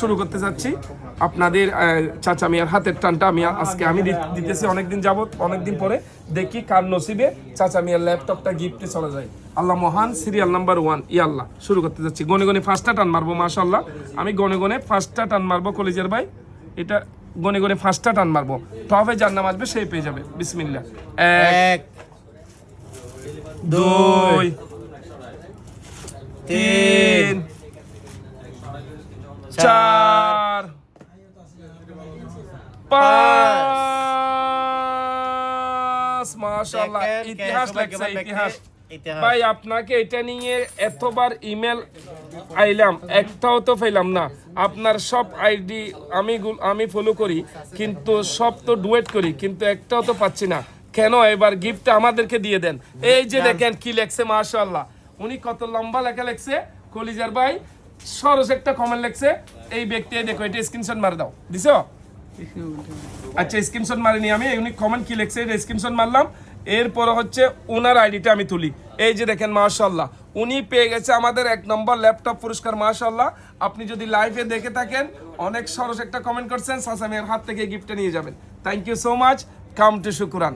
শুরু করতে যাচ্ছি আপনাদের চাচা মিয়ার হাতের টানটা আমি দিতেছি অনেকদিন যাবত, অনেকদিন পরে দেখি কার নসিবে চাচা মিয়ার ল্যাপটপটা গিফটে চলে যায়। আল্লাহ মহান, সিরিয়াল নাম্বার 1 আল্লাহ। শুরু করতে যাচ্ছি, গনে গনে ফার্স্টটা টান মারবো। মাশাআল্লাহ, আমি গনে গনে ফার্স্টটা টান মারবো। কলেজের ভাই, এটা গনে গনে ফার্স্টটা টান মারবো। টপে যার নাম আসবে সেই পেয়ে যাবে। বিসমিল্লাহ। 1 2 3 4 5। মাশাআল্লাহ, ইতিহাস লেখছে, ইতিহাস। ভাই আপনাকে এটা নিয়ে এতবার ইমেল আইলাম, একটাও তো পেলাম না। আপনার সব আইডি আমি ফলো করি, কিন্তু সব তো ডুয়েট করি, কিন্তু একটাও তো পাচ্ছি না কেন? এবার গিফট আমাদেরকে দিয়ে দেন। এই যে দেখেন কি লেখছে, মাশাআল্লাহ। উনি কত লম্বা লেখা লেখছে। কলিজার ভাই সরস একটা কমেন্ট লেখছে। এই ব্যক্তি দেখো, এটা স্ক্রিনশট মার দাও। দিছো? আচ্ছা, স্ক্রিনশট মারিনি আমি। উনি কমেন্ট কি লেখছে এটা স্ক্রিনশট মারলাম। এরপর হচ্ছে ওনার আইডিটা আমি তুলি। এই যে দেখেন, মাশাআল্লাহ, উনি পেয়ে গেছে আমাদের 1 নম্বর ল্যাপটপ পুরস্কার। মাশাআল্লাহ, আপনি যদি লাইভে দেখে থাকেন, অনেক সরস একটা কমেন্ট করছেন, চাচা মিয়ার হাত থেকে গিফটটা নিয়ে যাবেন। Thank you so much. Come to শুকরান।